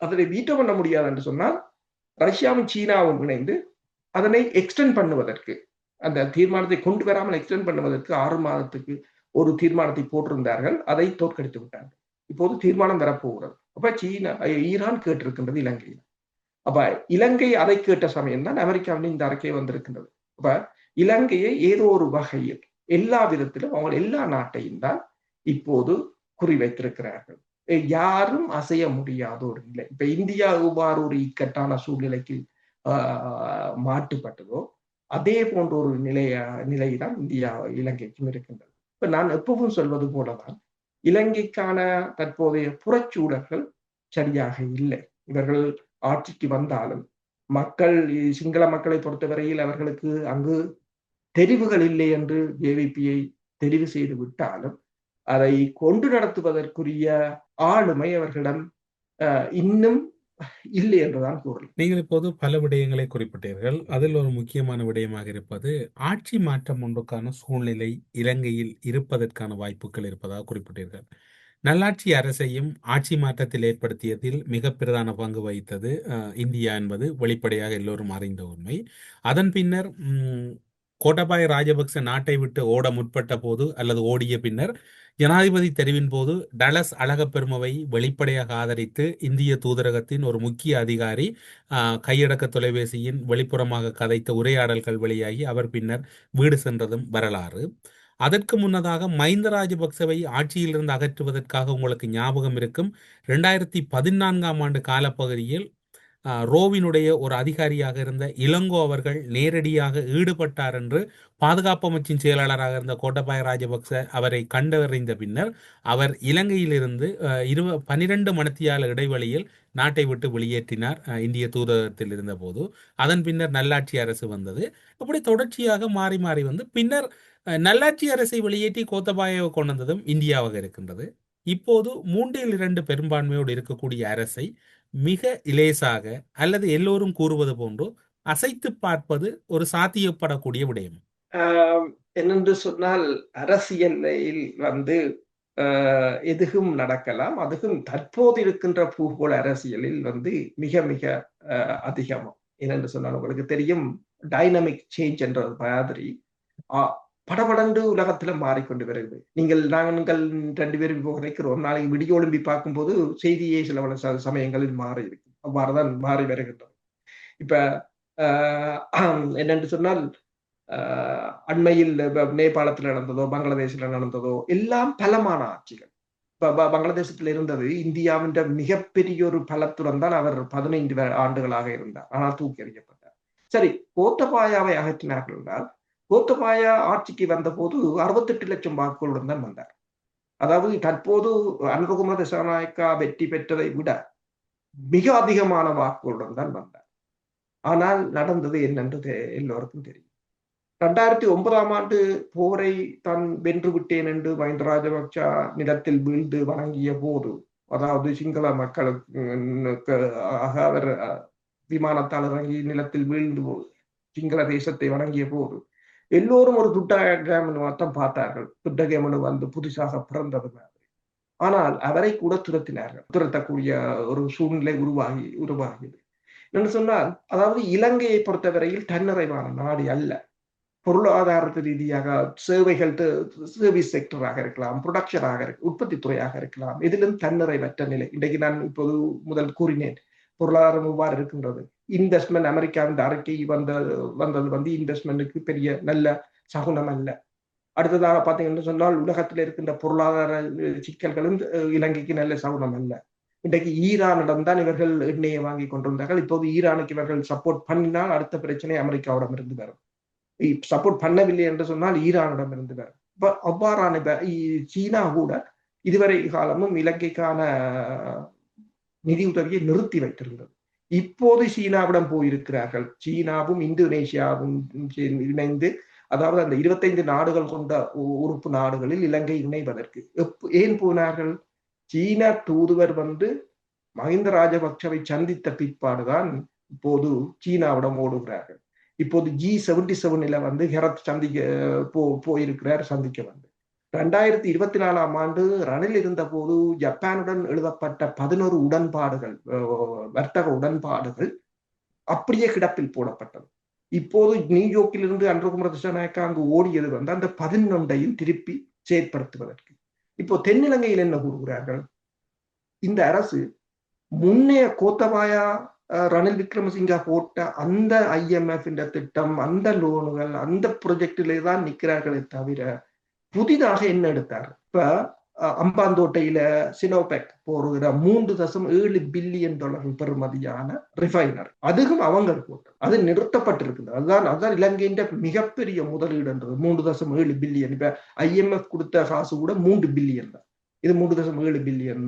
அதனை வீட்டோ பண்ண முடியாது என்று சொன்னால், ரஷ்யாவும் சீனாவும் இணைந்து அதனை எக்ஸ்டெண்ட் பண்ணுவதற்கு, அந்த தீர்மானத்தை கொண்டு வராமல் எக்ஸ்டெண்ட் பண்ணுவதற்கு 6 மாதத்துக்கு ஒரு தீர்மானத்தை போட்டிருந்தார்கள். அதை தோற்கடித்து விட்டார்கள். இப்போது தீர்மானம் வரப்போகிறது. அப்ப ஈரான் கேட்டிருக்கின்றது இலங்கையில். அப்ப இலங்கை அதை கேட்ட சமயம் தான் அமெரிக்காவின் இந்த அறிக்கை வந்திருக்கின்றது. அப்ப இலங்கையை ஏதோ ஒரு வகையில் எல்லா விதத்திலும் அவங்க எல்லா நாட்டையும் தான் இப்போது குறிவைத்திருக்கிறார்கள். யாரும் அசைய முடியாத ஒரு நிலை. இப்ப இந்தியா எவ்வாறு ஒரு இக்கட்டான சூழ்நிலைக்கு மாட்டுப்பட்டதோ அதே போன்ற ஒரு நிலைதான் இந்தியா இலங்கைக்கும் இருக்கின்றது. இப்ப நான் எப்பவும் சொல்வது போலதான் இலங்கைக்கான தற்போதைய புறச்சூழல்கள் சரியாக இல்லை. இவர்கள் ஆட்சிக்கு வந்தாலும் சிங்கள மக்களை பொறுத்தவரையில் அவர்களுக்கு அங்கு தெரிவுகள் இல்லை என்று ஜேவிபியை தெரிவு செய்து விட்டாலும் அதை கொண்டு நடத்துவதற்குரிய ஆளுமை அவர்களிடம் இன்னும் இல்லை என்றுதான் கூறலாம். நீங்கள் இப்போது பல விடயங்களை குறிப்பிட்டீர்கள். அதில் ஒரு முக்கியமான விடயமாக இருப்பது ஆட்சி மாற்றம் ஒன்றுக்கான சூழ்நிலை இலங்கையில் இருப்பதற்கான வாய்ப்புகள் இருப்பதாக குறிப்பிட்டீர்கள். நல்லாட்சி அரசையும் ஆட்சி மாற்றத்தில் ஏற்படுத்தியதில் மிக பிரதான பங்கு வகித்தது இந்தியா என்பது வெளிப்படையாக எல்லோரும் அறிந்த உண்மை. அதன் பின்னர் கோட்டாபாய ராஜபக்ச நாட்டை விட்டு ஓட முற்பட்ட போது அல்லது ஓடிய பின்னர் ஜனாதிபதி தெரிவின் போது டலஸ் அழகப்பெருமவை வெளிப்படையாக ஆதரித்து இந்திய தூதரகத்தின் ஒரு முக்கிய அதிகாரி கையடக்க தொலைபேசியின் வெளிப்புறமாக கதைத்த உரையாடல்கள் வெளியாகி அவர் பின்னர் வீடு சென்றதும் வரலாறு. அதற்கு முன்னதாக மஹிந்த ராஜபக்சவை ஆட்சியிலிருந்து அகற்றுவதற்காக உங்களுக்கு ஞாபகம் இருக்கும் 2014ஆம் ஆண்டு காலப்பகுதியில் ரோவினுடைய ஒரு அதிகாரியாக இருந்த இளங்கோ அவர்கள் நேரடியாக ஈடுபட்டார் என்று பாதுகாப்பு அமைச்சின் செயலாளராக இருந்த கோட்டாபாய ராஜபக்ச அவரை கண்டறிந்த பின்னர் அவர் இலங்கையிலிருந்து 12 மணித்தியால இடைவெளியில் நாட்டை விட்டு வெளியேற்றினார் இந்திய தூதரகத்தில் இருந்த போது. அதன் பின்னர் நல்லாட்சி அரசு வந்தது. அப்படி தொடர்ச்சியாக மாறி மாறி வந்து பின்னர் நல்லாட்சி அரசை வெளியேற்றி கோத்தபாயாவை கொண்டு வந்ததும் இந்தியாவாக இருக்கின்றது. இப்போது 3/2 பெரும்பான்மையோடு இருக்கக்கூடிய அரசை மிக இலேசாக அல்லது எல்லோரும் கூறுவது போன்று அசைத்து பார்ப்பது ஒரு சாத்தியப்படக்கூடிய விடயம். என்னென்று சொன்னால் அரசியலில் வந்து எதுவும் நடக்கலாம். அதுவும் தற்போது இருக்கின்ற பூகோள அரசியலில் வந்து மிக மிக அதிகமாக என்னென்று சொன்னால் உங்களுக்கு தெரியும், டைனமிக் சேஞ்ச் என்ற மாதிரி படபடந்து உலகத்துல மாறிக்கொண்டு வருகிறது. நாங்கள் 2 பேரும் இப்போ நினைக்கிறோம், நாளைக்கு விடிய ஒலிம்பி பார்க்கும்போது செய்தியே சில சமயங்களில் மாறி இருக்கு. அவ்வாறுதான் மாறி வருகின்றது. இப்ப என்னென்று சொன்னால் அண்மையில் நேபாளத்தில் நடந்ததோ பங்களாதேஷில் நடந்ததோ எல்லாம் பலமான ஆட்சிகள். இப்ப பங்களாதேசத்தில் இருந்தது இந்தியாவின் மிகப்பெரிய ஒரு பலத்துடன் தான் அவர் 15 ஆண்டுகளாக இருந்தார். ஆனால் தூக்கி எறியப்பட்டார். சரி, கோத்தபாயாவை அகற்றினார்கள் என்றால் கோத்தபாயா ஆட்சிக்கு வந்த போது 68 லட்சம் வாக்குகளுடன் தான் வந்தார். அதாவது தற்போது அனுரகுமார திசாநாயக்கா வெற்றி பெற்றதை விட மிக அதிகமான வாக்குகளுடன் தான் வந்தார். ஆனால் நடந்தது என்னென்றது எல்லோருக்கும் தெரியும். 2009ஆம் ஆண்டு போரை தான் வென்று விட்டேன் என்று மஹிந்த ராஜபக்ச நிலத்தில் வீழ்ந்து வணங்கிய போது, அதாவது சிங்கள மக்களுக்கு அவர் விமானத்தால் இறங்கி நிலத்தில் வீழ்ந்து சிங்கள தேசத்தை வணங்கிய போது எல்லோரும் ஒரு துட்டகமனு மட்டும் பார்த்தார்கள். துட்டகமனு வந்து புதுசாக பிறந்தது மாதிரி. ஆனால் அவரை கூட துரத்தக்கூடிய ஒரு சூழ்நிலை உருவாகியது. என்று சொன்னால், அதாவது இலங்கையை பொறுத்தவரையில் தன்னிறைவான நாடு அல்ல. பொருளாதார ரீதியாக சேவைகள், சர்வீஸ் செக்டராக இருக்கலாம், ப்ரொடக்ஷனாக உற்பத்தி துறையாக இருக்கலாம், இதிலும் தன்னிறைவற்ற நிலை. இன்றைக்கு நான் இப்போது முதல் கூறினேன், பொருளாதாரம் எவ்வாறு இருக்கின்றது. இன்வெஸ்ட்மெண்ட், அமெரிக்காவின் அறிக்கை வந்தது வந்து இன்வெஸ்ட்மெண்ட்டுக்கு பெரிய நல்ல சகுனம் அல்ல. அடுத்ததாக பார்த்தீங்கன்னு சொன்னால் உலகத்தில் இருக்கின்ற பொருளாதார சிக்கல்களும் இலங்கைக்கு நல்ல சகுனம் அல்ல. இன்றைக்கு ஈரானிடம் தான் இவர்கள் எண்ணெயை வாங்கி கொண்டிருந்தார்கள். இப்போது ஈரானுக்கு இவர்கள் சப்போர்ட் பண்ணினால் அடுத்த பிரச்சனை அமெரிக்காவிடம் இருந்து வரும். சப்போர்ட் பண்ணவில்லை என்று சொன்னால் ஈரானிடம் இருந்து வரும். இப்ப அவ்வாறான சீனா கூட இதுவரை காலமும் இலங்கைக்கான நிதி உதவியை நிறுத்தி வைத்திருந்தது. இப்போது சீனாவிடம் போயிருக்கிறார்கள். சீனாவும் இந்தோனேஷியாவும் இணைந்து, அதாவது அந்த 25 நாடுகள் கொண்ட உறுப்பு நாடுகளில் இலங்கை இணைவதற்கு ஏன் போனார்கள்? சீன தூதுவர் வந்து மஹிந்த ராஜபக்சவை சந்தித்த பிற்பாடுதான் இப்போது சீனாவிடம் ஓடுகிறார்கள். இப்போது G77 வந்து ஹெரத் போயிருக்கிறார் சந்திக்க வந்து. 2024ஆம் ஆண்டு ரணில் இருந்த போது ஜப்பானுடன் எழுதப்பட்ட 11 உடன்பாடுகள், வர்த்தக உடன்பாடுகள் அப்படியே கிடப்பில் போடப்பட்டது. இப்போது நியூயோர்க்கிலிருந்து அனுரகுமார திசாநாயக்கா அங்கு ஓடியது வந்து அந்த 11ஐயும் திருப்பி செயற்படுத்துவதற்கு. இப்போ தென்னிலங்கையில் என்ன கூறுகிறார்கள்? இந்த அரசு முன்னைய கோத்தபாயா ரணில் விக்ரமசிங்கா போட்ட அந்த IMF திட்டம், அந்த லோனுகள், அந்த ப்ரொஜெக்டிலே தான் நிற்கிறார்களே தவிர புதிதாக என்ன எடுத்தார்? இப்ப அம்பாந்தோட்டையில சினோபெக் போடுகிற $3.7 பில்லியன் பெறுமதியான ரிஃபைனர், அதுவும் அவங்க போட்டது, அது நிறுத்தப்பட்டிருக்குது. அதுதான் இலங்கையின் மிகப்பெரிய முதலீடு என்றது. 3.7 பில்லியன். இப்ப IMF கொடுத்த காசு கூட 3 பில்லியன் தான். இது 3.7 பில்லியன்.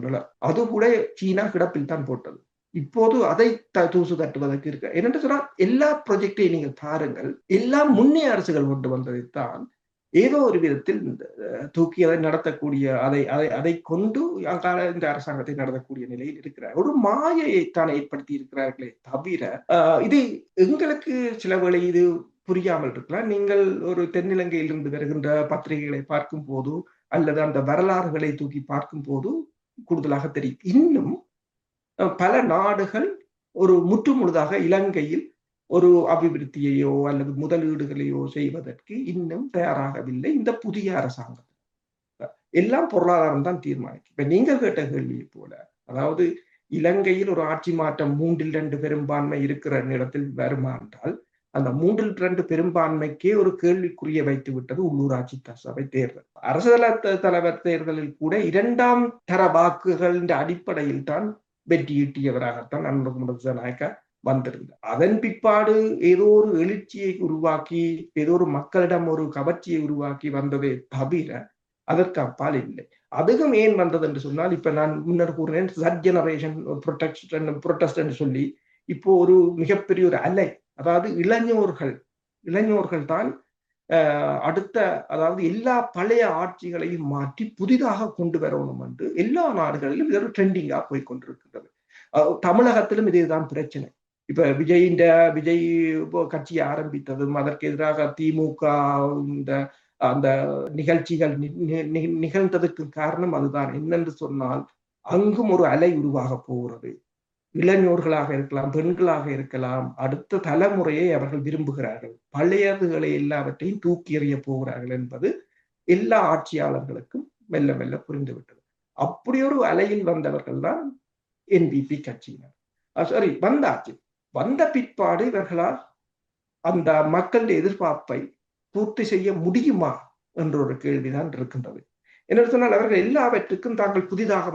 அது கூட சீனா கிடப்பில் தான் போட்டது. இப்போது அதை தூசு தட்டுவதற்கு இருக்கு. என்னென்று சொன்னால் எல்லா ப்ரொஜெக்டையும் நீங்கள் பாருங்கள், எல்லா முன்னே அரசுகள் கொண்டு வந்ததைத்தான் ஏதோ ஒரு விதத்தில் தூக்கி அதை நடத்தக்கூடிய, அதை கொண்டு இந்த அரசாங்கத்தை நடத்தக்கூடிய நிலையில் இருக்கிறார். ஒரு மாயையைத்தான் ஏற்படுத்தி இருக்கிறார்களே தவிர இது எங்களுக்கு சில வேளை இது புரியாமல் இருக்கலாம். நீங்கள் ஒரு தென்னிலங்கையிலிருந்து வருகின்ற பத்திரிகைகளை பார்க்கும் போது அல்லது அந்த வரலாறுகளை தூக்கி பார்க்கும் போது கூடுதலாக தெரியும். இன்னும் பல நாடுகள் ஒரு முற்றுமுழுதாக இலங்கையில் ஒரு அபிவிருத்தியையோ அல்லது முதலீடுகளையோ செய்வதற்கு இன்னும் தயாராகவில்லை. இந்த புதிய அரசாங்கம் எல்லாம் பொருளாதாரம் தான் தீர்மானிக்கும். இப்ப நீங்கள் கேட்ட கேள்வியை போல, அதாவது இலங்கையில் ஒரு ஆட்சி மாற்றம் 3/2 பெரும்பான்மை இருக்கிற இடத்தில் வருமா என்றால், அந்த 3/2 பெரும்பான்மைக்கே ஒரு கேள்விக்குரிய வைத்து விட்டது உள்ளூராட்சி சபை தேர்தல். அரசு தலைவர் தேர்தலில் கூட 2ஆம் தர வாக்குகள் அடிப்படையில் தான் வெற்றியீட்டியவராகத்தான் அனுரகுமார திசாநாயக்கா வந்திருந்தார். அதன் பிற்பாடு ஏதோ ஒரு எழுச்சியை உருவாக்கி, ஏதோ ஒரு மக்களிடம் ஒரு கவர்ச்சியை உருவாக்கி வந்ததே தவிர அதற்கு அப்பால் இல்லை. அதுவும் ஏன் வந்தது என்று சொன்னால், இப்ப நான் முன்னர் கூறினேன், சட் ஜெனரேஷன் புரொட்டஸ்ட் என்று சொல்லி இப்போ ஒரு மிகப்பெரிய ஒரு அலை, அதாவது இளைஞர்கள் தான் அடுத்த, அதாவது எல்லா பழைய ஆட்சிகளையும் மாற்றி புதிதாக கொண்டு வரணும் என்று எல்லா நாடுகளிலும் இது ஒரு ட்ரெண்டிங்கா போய் கொண்டிருக்கிறது. தமிழகத்திலும் இதுதான் பிரச்சனை. இப்ப விஜய் கட்சியை ஆரம்பித்ததும் அதற்கு எதிராக திமுக அந்த நிகழ்ச்சிகள் நிகழ்ந்ததற்கு காரணம் அதுதான். என்னென்று சொன்னால், அங்கும் ஒரு அலை உருவாக போகிறது. இளைஞர்களாக இருக்கலாம், பெண்களாக இருக்கலாம், அடுத்த தலைமுறையை அவர்கள் விரும்புகிறார்கள். பழையதுகளை எல்லாவற்றையும் தூக்கி எறிய போகிறார்கள் என்பது எல்லா ஆட்சியாளர்களுக்கும் மெல்ல மெல்ல புரிந்துவிட்டது. அப்படி ஒரு அலையில் வந்தவர்கள் தான் NPP கட்சியினர். வந்த பிற்பாடு இவர்களால் அந்த மக்களுடைய எதிர்பார்ப்பை பூர்த்தி செய்ய முடியுமா என்ற ஒரு கேள்விதான் இருக்கின்றது. என்ன சொன்னால், அவர்கள் எல்லாவற்றுக்கும் தாங்கள் புதிதாக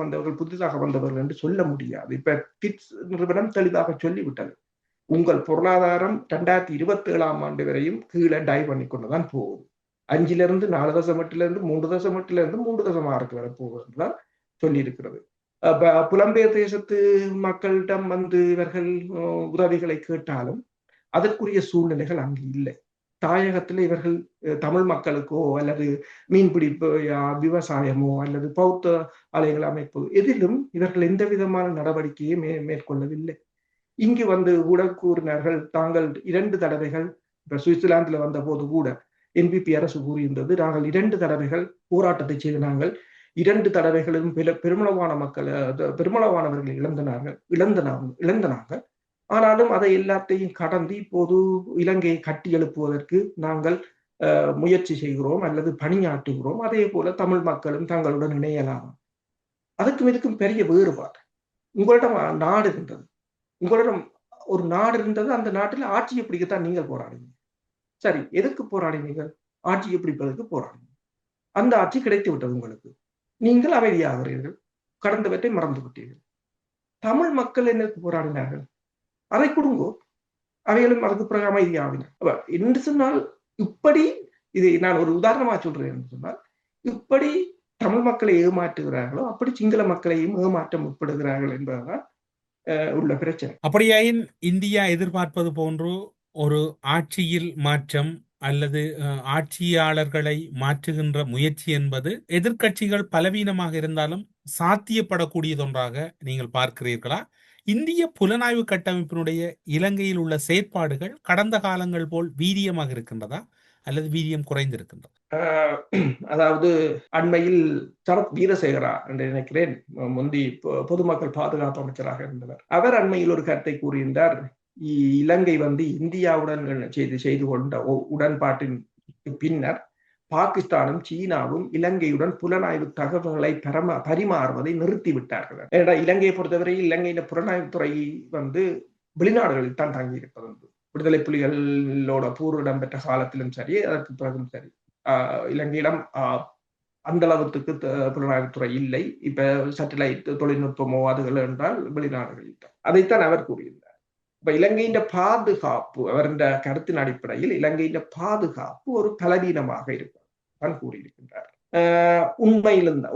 வந்தவர்கள் என்று சொல்ல முடியாது. இப்ப பிட்ஸ் நிறுவனம் தெளிவாக சொல்லிவிட்டது, உங்கள் பொருளாதாரம் 2027ஆம் ஆண்டு வரையும் கீழே டைவ் பண்ணி கொண்டுதான் போகும். 5லிருந்து 4.8லிருந்து 3.8லிருந்து 3.6 வரை போகும் என்றுதான் சொல்லி இருக்கிறது. புலம்பெயர் தேசத்து மக்களிடம் வந்து இவர்கள் உதவிகளை கேட்டாலும் அதற்குரிய சூழ்நிலைகள் அங்கு இல்லை. தாயகத்தில் இவர்கள் தமிழ் மக்களுக்கோ அல்லது மீன்பிடிப்பு, விவசாயமோ அல்லது பௌத்த ஆலயங்கள் அமைப்பு, எதிலும் இவர்கள் எந்த விதமான நடவடிக்கையை மேற்கொள்ளவில்லை. இங்கு வந்து கூட கூறினார்கள், தாங்கள் 2 தடவைகள், இப்ப சுவிட்சர்லாந்துல வந்த போது கூட NPP அரசு கூறியிருந்தது, நாங்கள் 2 தடவைகள் போராட்டத்தை செய்து நாங்கள் 2 தடவைகளும் பெருமளவானவர்களை இழந்தனாங்க. ஆனாலும் அதை எல்லாத்தையும் கடந்து இப்போது இலங்கையை கட்டி எழுப்புவதற்கு நாங்கள் முயற்சி செய்கிறோம் அல்லது பணியாற்றுகிறோம். அதே போல தமிழ் மக்களும் தங்களுடன் இணையலாம். அதுக்கும் இதுக்கும் பெரிய வேறுபாடு. உங்களிடம் நாடு இருந்தது, உங்களிடம் ஒரு நாடு இருந்தது. அந்த நாட்டில் ஆட்சியை பிடிக்கத்தான் நீங்கள் போராடினீங்க. சரி, எதுக்கு போராடினீர்கள்? ஆட்சியை பிடிப்பதற்கு போராடினீங்க. அந்த ஆட்சி கிடைத்து விட்டது உங்களுக்கு. நீங்கள் அமைதியாகிறீர்கள், கடந்தவற்றை மறந்து விட்டீர்கள். தமிழ் மக்கள் என்னக்கு போராடினார்கள்? அதை கொடுங்கோ, அவைகளும் அதுக்கு பிறகு அமைதியாகினார் என்று சொன்னால், இப்படி இதை நான் ஒரு உதாரணமா சொல்றேன் என்று சொன்னால், இப்படி தமிழ் மக்களை ஏமாற்றுகிறார்களோ அப்படி சிங்கள மக்களையும் ஏமாற்ற முற்படுகிறார்கள் என்பதுதான் உள்ள பிரச்சனை. அப்படியாயின் இந்தியா எதிர்பார்ப்பது போன்று ஒரு ஆட்சியில் மாற்றம் அல்லது ஆட்சியாளர்களை மாற்றுகின்ற முயற்சி என்பது எதிர்க்கட்சிகள் பலவீனமாக இருந்தாலும் சாத்தியப்படக்கூடியதொன்றாக நீங்கள் பார்க்கிறீர்களா? இந்திய புலனாய்வு கட்டமைப்பினுடைய இலங்கையில் உள்ள செயற்பாடுகள் கடந்த காலங்கள் போல் வீரியமாக இருக்கின்றதா அல்லது வீரியம் குறைந்திருக்கின்றதா? அதாவது அண்மையில் சரத் வீரசேகரா என்று நினைக்கிறேன், முந்தி பொதுமக்கள் பாதுகாப்பு அமைச்சராக இருந்தவர், அவர் அண்மையில் ஒரு கருத்தை கூறியிருந்தார். இலங்கை வந்து இந்தியாவுடன் செய்து கொண்ட உடன்பாட்டின் பின்னர் பாகிஸ்தானும் சீனாவும் இலங்கையுடன் புலனாய்வு தகவல்களை பரிமாறுவதை நிறுத்திவிட்டார்கள். ஏன்னா இலங்கையை பொறுத்தவரையில் இலங்கையின் புலனாய்வுத்துறை வந்து வெளிநாடுகளில் தான் தங்கியிருப்பது. விடுதலை புலிகளோட போர் இடம்பெற்ற காலத்திலும் சரி, அதற்கு பிறகும் சரி, இலங்கையிடம் அந்த அளவுக்கு புலனாய்வுத்துறை இல்லை. இப்ப சேட்டலைட் தொழில்நுட்பமோ அதுகள் என்றால் வெளிநாடுகளில் தான். அதைத்தான் அவர் கூறியிருந்தார். இப்ப இலங்கையின் பாதுகாப்பு, அவரின் கருத்தின் அடிப்படையில் இலங்கையின் பாதுகாப்பு ஒரு பலவீனமாக இருப்பதான் கூறியிருக்கின்றார்.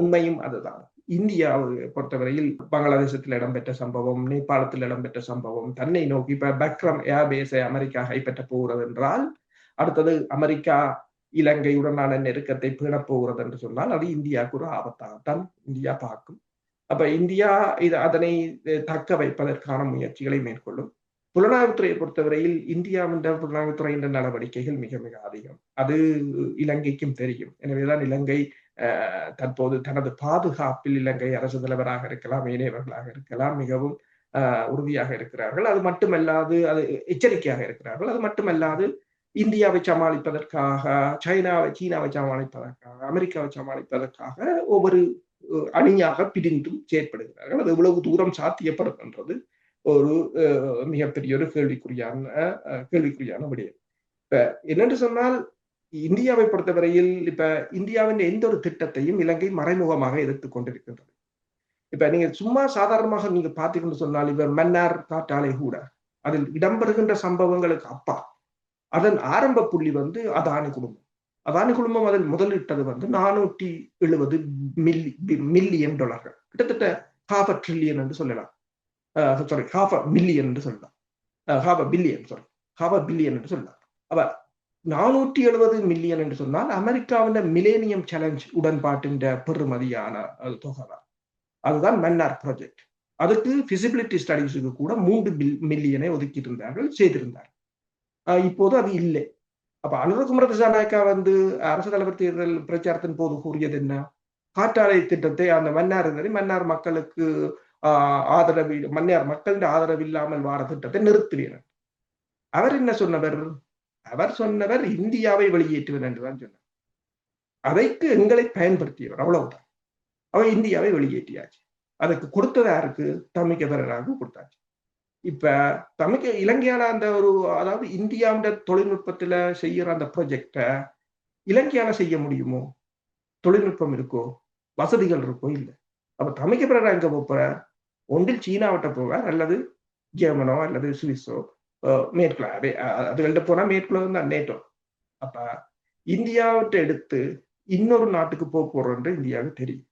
உண்மையும் அதுதான். இந்தியாவை பொறுத்தவரையில் பங்களாதேசத்தில் இடம்பெற்ற சம்பவம், நேபாளத்தில் இடம்பெற்ற சம்பவம், தன்னை நோக்கி இப்ப பக்ரம் ஏர்பேஸை அமெரிக்கா கைப்பற்ற போகிறது என்றால் அடுத்தது அமெரிக்கா இலங்கையுடனான நெருக்கத்தை பேணப்போகிறது என்று சொன்னால் அது இந்தியாவுக்கு ஒரு ஆபத்தாகத்தான் இந்தியா பார்க்கும். அப்ப இந்தியா அதனை தக்க வைப்பதற்கான முயற்சிகளை மேற்கொள்ளும். புலனாய்வுத்துறையை பொறுத்தவரையில் இந்தியாவின் புலனாய்வுத்துறையின் நடவடிக்கைகள் மிக மிக அதிகம். அது இலங்கைக்கும் தெரியும். எனவேதான் இலங்கை தற்போது தனது பாதுகாப்பில் இலங்கை அரசு தலைவராக இருக்கலாம், ஏனையவர்களாக இருக்கலாம், மிகவும் உறுதியாக இருக்கிறார்கள். அது மட்டுமல்லாது அது எச்சரிக்கையாக இருக்கிறார்கள். அது மட்டுமல்லாது இந்தியாவை சமாளிப்பதற்காக, சீனாவை சமாளிப்பதற்காக, அமெரிக்காவை சமாளிப்பதற்காக ஒவ்வொரு அணியாக பிரிந்தும் செயற்படுகிறார்கள். அது எவ்வளவு தூரம் சாத்தியப்படும் என்றது ஒரு மிகப்பெரிய ஒரு கேள்விக்குறியான விடயம். இப்ப என்னென்று சொன்னால் இந்தியாவை பொறுத்தவரையில் இப்ப இந்தியாவின் எந்த ஒரு திட்டத்தையும் இலங்கை மறைமுகமாக எதிர்த்து கொண்டிருக்கின்றது. இப்ப நீங்க சும்மா சாதாரணமாக நீங்க பார்த்தீங்கன்னு சொன்னால் இப்ப மன்னார் காற்றாலை கூட அதில் இடம்பெறுகின்ற சம்பவங்களுக்கு அப்பா அதன் ஆரம்ப புள்ளி வந்து அதானி குடும்பம். அதானி குடும்பம் அதில் முதலிட்டது வந்து 470 மில்லியன் டாலர்கள், கிட்டத்தட்ட $500 trillion என்று சொல்லலாம். $500 million என்று சொல்லலாம். $500 billion என்று சொல்லலாம். அப்ப 470 மில்லியன் என்று சொன்னால் அமெரிக்காவின் மிலேனியம் சேலஞ்ச் உடன்பாட்டின் பெறுமதியான தொகை தான். அதுதான் மன்னார் ப்ராஜெக்ட். அதுக்கு ஃபிசிபிலிட்டி ஸ்டடிஸுக்கு கூட 3 மில்லியனை ஒதுக்கி இருந்தார்கள், செய்திருந்தார். இப்போது அது இல்லை. அப்ப அனுரகுமார திசாநாயக்கா வந்து அரசு தலைவர் தேர்தல் பிரச்சாரத்தின் போது கூறியது என்ன? காற்றாலை திட்டத்தை அந்த மன்னார் மக்களுக்கு மன்னார் மக்களின் ஆதரவு இல்லாமல் வார திட்டத்தை நிறுத்துவேன். அவர் என்ன சொன்னவர்? அவர் சொன்னவர் இந்தியாவை வெளியேற்றுவேன் என்றுதான் சொன்னார். அதைக்கு எங்களை பயன்படுத்தியவர், அவ்வளவுதான். அவர் இந்தியாவை வெளியேற்றியாச்சு. அதுக்கு கொடுத்தது யாருக்கு? தமிழக பெறராக கொடுத்தாச்சு. இப்ப தமிழக இலங்கையான அந்த ஒரு, அதாவது இந்தியாவின் தொழில்நுட்பத்துல செய்யற அந்த ப்ராஜெக்ட இலங்கையால செய்ய முடியுமோ? தொழில்நுட்பம் இருக்கோ, வசதிகள் இருக்கோ? இல்லை. அப்ப தமிழக பெறரா எங்க போற? ஒன்றில் சீனாவிட்ட போவார், அல்லது ஜெர்மனோ அல்லது சுவிஸோ, மேற்குல அதுகள்ட்ட போனா மேற்குல தான் நேட்டோ. அப்ப இந்தியாவிட்ட எடுத்து இன்னொரு நாட்டுக்கு போறோன்று இந்தியாவுக்கு தெரியும்.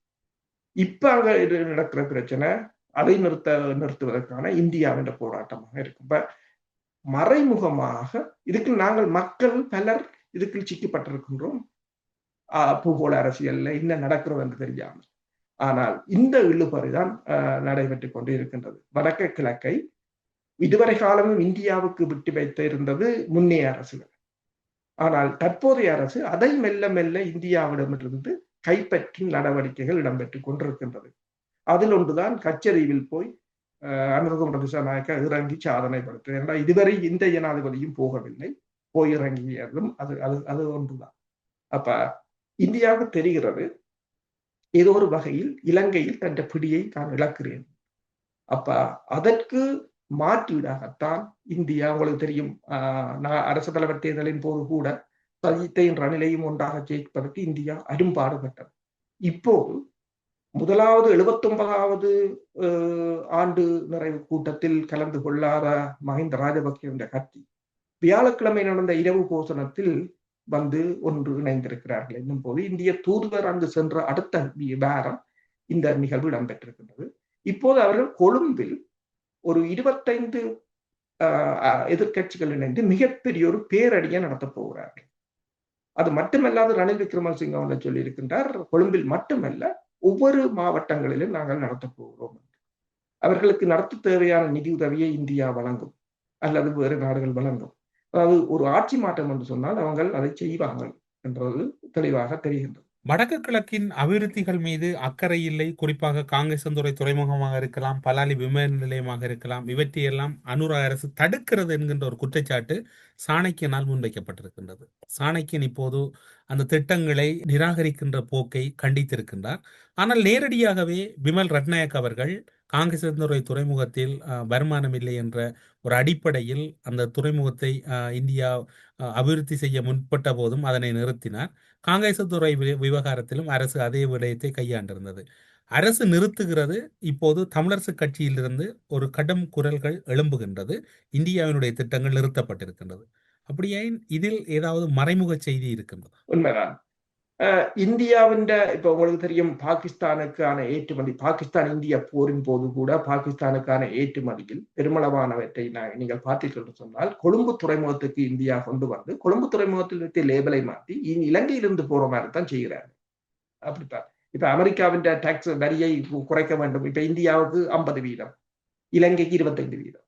இப்ப அங்க நடக்கிற பிரச்சனை அதை நிறுத்துவதற்கான இந்தியாவின் போராட்டமாக இருக்கும். இப்ப மறைமுகமாக இதுக்கு நாங்கள் மக்கள் பலர் இதுக்கு சிக்கப்பட்டிருக்கின்றோம். பூகோள அரசியல்ல என்ன நடக்கிறது என்று தெரியாமல். ஆனால் இந்த இழுபறிதான் நடைபெற்றுக் கொண்டு இருக்கின்றது. வடக்கு கிழக்கை இதுவரை காலமும் இந்தியாவுக்கு விட்டு வைத்து இருந்தது முன்னைய அரசுகள். ஆனால் தற்போதைய அரசு அதை மெல்ல மெல்ல இந்தியாவிடமிருந்து கைப்பற்றும் நடவடிக்கைகள் இடம்பெற்றுக் கொண்டிருக்கின்றது. அதில் ஒன்றுதான் கச்சதீவில் போய் அனுரகுமார திசாநாயக்கா இறங்கி சாதனை படுத்து. ஏன்னா இதுவரை இந்த ஜனாதிபதியும் போகவில்லை, போய் இறங்கியதும் அது ஒன்றுதான். அப்ப இந்தியாவுக்கு தெரிகிறது ஏதோ ஒரு வகையில் இலங்கையில் தன் பிடியை தான் இழக்கிறேன். அப்ப அதற்கு மாற்றீடாகத்தான் இந்தியா, உங்களுக்கு தெரியும், அரசு தலைவர் தேர்தலின் போது கூட சஜித்தையும் ரணிலையும் ஒன்றாக ஜெயிப்பதற்கு இந்தியா அரும்பாடுபட்டது. இப்போது முதலாவது 79வது ஆண்டு நிறைவு கூட்டத்தில் கலந்து கொள்ளாத மஹிந்த ராஜபக்சே என்ற கட்சி வியாழக்கிழமை நடந்த இரவு போசனத்தில் வந்து ஒன்று இணைந்திருக்கிறார்கள். என்னும் போது இந்திய தூதுவர் அங்கு சென்ற அடுத்த வாரம் இந்த நிகழ்வு இடம்பெற்றிருக்கின்றது. இப்போது அவர்கள் கொழும்பில் ஒரு 25 எதிர்கட்சிகள் இணைந்து மிகப்பெரிய ஒரு பேரணியை நடத்தப் போகிறார்கள். அது மட்டுமல்லாது ரணில் விக்ரமசிங்க அவர்கள் சொல்லி இருக்கின்றார், கொழும்பில் மட்டுமல்ல ஒவ்வொரு மாவட்டங்களிலும் நாங்கள் நடத்தப் போகிறோம். அவர்களுக்கு நடத்த தேவையான நிதி உதவியை இந்தியா வழங்கும் அல்லது வேறு நாடுகள் வழங்கும். அதாவது ஒரு ஆட்சி மாற்றம் என்று சொன்னால் அவங்கள் அதை செய்வார்கள் என்றது தெளிவாக தெரிகின்றது. வடக்கு கிழக்கின் அபிவிருத்திகள் மீது அக்கறை இல்லை. குறிப்பாக காங்கேசன்துறை துறைமுகமாக இருக்கலாம், பலாலி விமான நிலையமாக இருக்கலாம், இவற்றையெல்லாம் அனுர அரசு தடுக்கிறது என்கின்ற ஒரு குற்றச்சாட்டு சாணக்கியனால் முன்வைக்கப்பட்டிருக்கின்றது. சாணக்கியன் இப்போது அந்த திட்டங்களை நிராகரிக்கின்ற போக்கை கண்டித்திருக்கின்றார். ஆனால் நேரடியாகவே பிமல் ரட்நாயக் அவர்கள் காங்கேசன்துறை துறைமுகத்தில் வருமானம் இல்லை என்ற ஒரு அடிப்படையில் அந்த துறைமுகத்தை இந்தியா அபிவிருத்தி செய்ய முற்பட்ட போதும் அதனை நிறுத்தினார். காங்கேசத்துறை விவகாரத்திலும் அரசு அதே விடயத்தை கையாண்டிருந்தது. அரசு நிறுத்துகிறது. இப்போது தமிழரசு கட்சியிலிருந்து ஒரு கடும் குரல்கள் எழும்புகின்றது. இந்தியாவினுடைய திட்டங்கள் நிறுத்தப்பட்டிருக்கின்றது. அப்படியே இதில் ஏதாவது மறைமுக செய்தி இருக்கின்றது? உண்மைதான். இந்தியாவின் இப்ப உங்களுக்கு தெரியும், பாகிஸ்தானுக்கான ஏற்றுமதி, பாகிஸ்தான் இந்திய போரின் போது கூட பாகிஸ்தானுக்கான ஏற்றுமதியில் பெருமளவானவற்றை நீங்கள் பார்த்தீர்கள் சொன்னால் கொழும்பு துறைமுகத்துக்கு இந்தியா கொண்டு வந்து கொழும்பு துறைமுகத்தில் இருக்க லேபலை மாற்றி இலங்கையிலிருந்து போற மாதிரி தான் செய்கிறாங்க. அப்படித்தான் இப்ப அமெரிக்காவின் டாக்ஸ் வரியை குறைக்க வேண்டும். இப்ப இந்தியாவுக்கு 50%, இலங்கைக்கு 25%.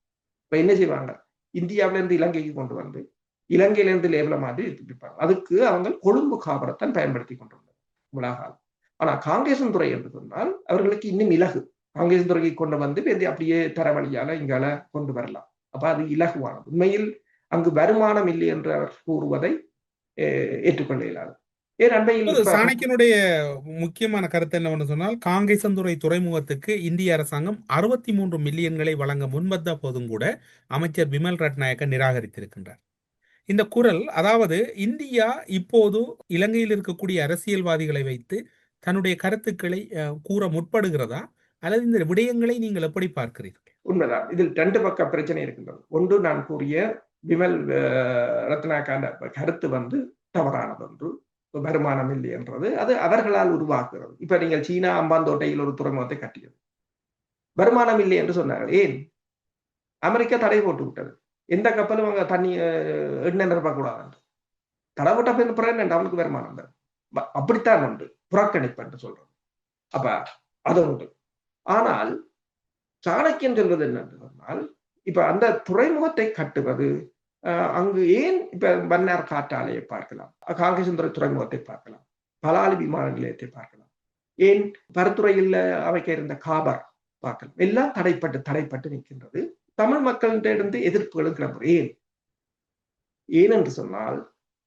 இப்ப என்ன செய்வாங்க, இந்தியாவிலிருந்து இலங்கைக்கு கொண்டு வந்து இலங்கையிலிருந்து லேபிள மாதிரி இருப்பாங்க. அதுக்கு அவங்க கொழும்பு காபரத்தான் பயன்படுத்தி கொண்டிருந்தார் உலகால். ஆனா காங்கேசன் துறை என்று சொன்னால் அவர்களுக்கு இன்னும் இலகு. காங்கேசன் துறையை கொண்டு வந்து அப்படியே தர வழியால இங்கால கொண்டு வரலாம். அப்ப அது இலகுவானது. உண்மையில் அங்கு வருமானம் இல்லை என்று அவர் கூறுவதை ஏற்றுக்கொள்ள இயலாது. சாணக்கியனுடைய முக்கியமான கருத்து என்னவென்று சொன்னால், காங்கேசன்துறை துறைமுகத்துக்கு இந்திய அரசாங்கம் 63 மில்லியன்களை வழங்க முன்வந்த போதும் கூட அமைச்சர் பிமல் ரட்நாயக்க நிராகரித்திருக்கின்றார். இந்த குரல், அதாவது இந்தியா இப்போது இலங்கையில் இருக்கக்கூடிய அரசியல்வாதிகளை வைத்து தன்னுடைய கருத்துக்களை கூற முற்படுகிறதா, அல்லது இந்த விடயங்களை நீங்கள் எப்படி பார்க்கிறீர்கள்? உண்மைதான். இதில் 2 பக்க பிரச்சனை இருக்கின்றது. ஒன்று, நான் கூறிய பிமல் ரத்னாக்கான கருத்து தவறானது ஒன்று. வருமானம் இல்லை என்றது அது அவர்களால் உருவாக்குகிறது. இப்ப நீங்கள் சீனா அம்பாந்தோட்டையில் ஒரு துறைமுகத்தை கட்டியது, வருமானம் இல்லை என்று சொன்னார்கள். ஏன்? அமெரிக்கா தடை போட்டு விட்டது. எந்த கப்பலும் அங்க தண்ணி எண்ணெய் நிரப்பக்கூடாது. தடை போட்ட பிறகு அவனுக்கு வருமானம் தான். அப்படித்தான் உண்டு, புறக்கணிப்பு என்று சொல்றது. அப்ப அது உண்டு. ஆனால் சாணக்கியன் சொல்வது என்னன்னு சொன்னால், இப்ப அந்த துறைமுகத்தை கட்டுவது, அங்கு ஏன் இப்ப மன்னார் காற்றாலையை பார்க்கலாம், காங்கேசன்துறை துறைமுகத்தை பார்க்கலாம், பலாலி விமான நிலையத்தை பார்க்கலாம், ஏன் பருத்துறையில் அமைக்க இருந்த காபர் பார்க்கலாம், எல்லாம் தடைப்பட்டு நிற்கின்றது. தமிழ் மக்களிடமிருந்து எதிர்ப்புகளும் கிளம்பும். ஏன் என்று சொன்னால்,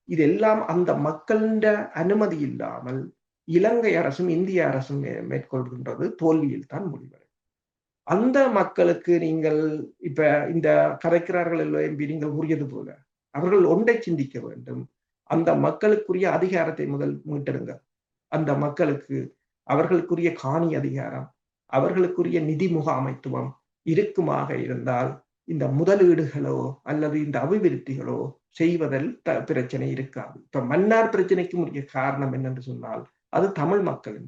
இதெல்லாம் அந்த மக்களின் அனுமதி இல்லாமல் இலங்கை அரசும் இந்திய அரசும் மேற்கொள்கின்றது தோல்வியில் தான் முடிவடையும். அந்த மக்களுக்கு நீங்கள் இப்ப இந்த கதைக்கிறார்கள் எம்பி நீங்கள் கூறியது போல அவர்கள் ஒன்றை சிந்திக்க வேண்டும். அந்த மக்களுக்குரிய அதிகாரத்தை முதல் மீட்டெடுங்க. அந்த மக்களுக்கு அவர்களுக்குரிய காணி அதிகாரம், அவர்களுக்குரிய நிதி முகாமைத்துவம் இருக்குமாக இருந்தால் இந்த முதலீடுகளோ அல்லது இந்த அபிவிருத்திகளோ செய்வதில் பிரச்சனை இருக்காது. இப்ப மன்னார் பிரச்சனைக்கு முக்கிய காரணம் என்னென்று சொன்னால் அது தமிழ் மக்களின்.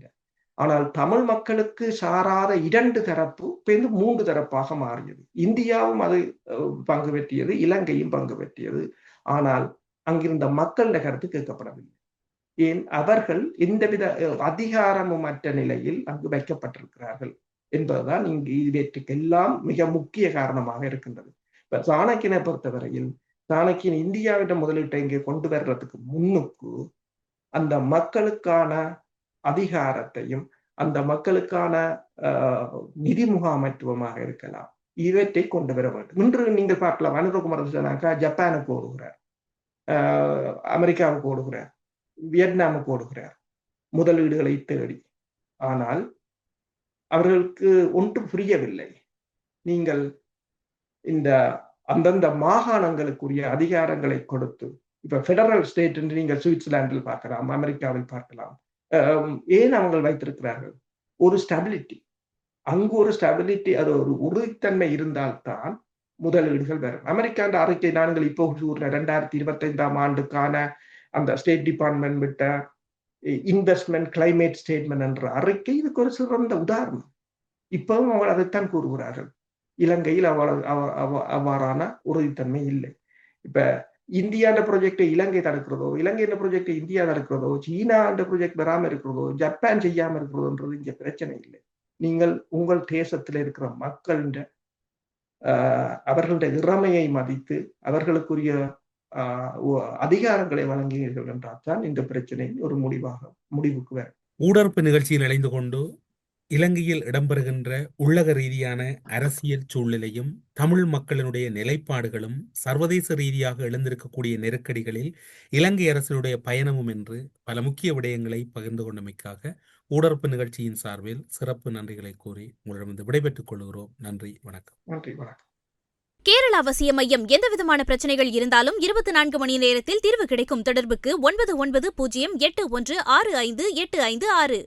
ஆனால் தமிழ் மக்களுக்கு சாராத 2 தரப்பு 3 தரப்பாக மாறியது. இந்தியாவும் அது பங்கு பெற்றியது, இலங்கையும் பங்கு பெற்றியது. ஆனால் அங்கிருந்த மக்களின் கருத்து கேட்கப்படவில்லை. ஏன்? அவர்கள் எந்தவித அதிகாரமும் அற்ற நிலையில் அங்கு வைக்கப்பட்டிருக்கிறார்கள் என்பதுதான் இங்கு இவற்றுக்கெல்லாம் மிக முக்கிய காரணமாக இருக்கின்றது. இப்ப சாணக்கியனை பொறுத்தவரையில் சாணக்கியன் இந்தியாவிட முதலீட்டை இங்கே கொண்டு வர்றதுக்கு முன்னுக்கு அந்த மக்களுக்கான அதிகாரத்தையும் அந்த மக்களுக்கான நிதி முகாமைத்துவமாக இருக்கலாம், இவற்றை கொண்டு வர வேண்டும். இன்று நீங்கள் பார்க்கலாம், அனுரகுமார் ஜப்பானுக்கு ஓடுகிறார், அமெரிக்காவுக்கு ஓடுகிறார், வியட்நாமுக்கு ஓடுகிறார் முதலீடுகளை தேடி. ஆனால் அவர்களுக்கு ஒன்றும் புரியவில்லை. நீங்கள் இந்த அந்தந்த மாகாணங்களுக்குரிய அதிகாரங்களை கொடுத்து, இப்ப பெடரல் ஸ்டேட் என்று நீங்கள் சுவிட்சர்லாந்தில் பார்க்கலாம், அமெரிக்காவில் பார்க்கலாம். ஏன் அவங்க வைத்திருக்கிறார்கள்? ஒரு ஸ்டெபிலிட்டி, அங்கு ஒரு ஸ்டெபிலிட்டி, அது ஒரு உறுதித்தன்மை இருந்தால்தான் முதலீடுகள் வரும். அமெரிக்காண்ட அறிக்கை நாங்கள் இப்போ 2025ஆம் ஆண்டுக்கான அந்த ஸ்டேட் டிபார்ட்மெண்ட் விட்ட இன்வெஸ்ட்மெண்ட் கிளைமேட் ஸ்டேட்மெண்ட் என்ற அறிக்கை இதுக்கு ஒரு சிறந்த உதாரணம். இப்பவும் அவர்கள் அதைத்தான் கூறுகிறார்கள். இலங்கையில் அவ்வாறான உறுதித்தன்மை இல்லை. இப்ப இந்தியா ப்ராஜெக்டை இலங்கை தடுக்கிறதோ, இலங்கை ப்ராஜெக்டை இந்தியா தடுக்கிறதோ, சீனா ப்ராஜெக்ட் வராமல் இருக்கிறதோ, ஜப்பான் செய்யாமல் இருக்கிறதோன்றது இங்க பிரச்சனை இல்லை. நீங்கள் உங்கள் தேசத்தில் இருக்கிற மக்களின் அவர்களுடைய இறமையை மதித்து அவர்களுக்குரிய அதிகாரங்களை வழங்கினீர்கள் என்றால் தான் இந்த பிரச்சனை ஒரு முடிவுக்கு வரும். ஊடறுப்பு நிகழ்ச்சியில் இணைந்து கொண்டு இலங்கையில் இடம்பெறுகின்ற உள்ளக ரீதியான அரசியல் சூழ்நிலையும் தமிழ் மக்களினுடைய நிலைப்பாடுகளும் சர்வதேச ரீதியாக எழுந்திருக்கக்கூடிய நெருக்கடிகளில் இலங்கை அரசினுடைய பயணமும் என்று பல முக்கிய விடயங்களை பகிர்ந்து கொண்டமைக்காக ஊடறுப்பு நிகழ்ச்சியின் சார்பில் சிறப்பு நன்றிகளை கூறி உங்களிடமிருந்து விடைபெற்றுக் கொள்கிறோம். நன்றி, வணக்கம். நன்றி, வணக்கம். கேரள அவசிய மையம் எந்தவிதமான பிரச்சனைகள் இருந்தாலும் 24 மணி நேரத்தில் தீர்வு கிடைக்கும். தொடர்புக்கு 9908165856.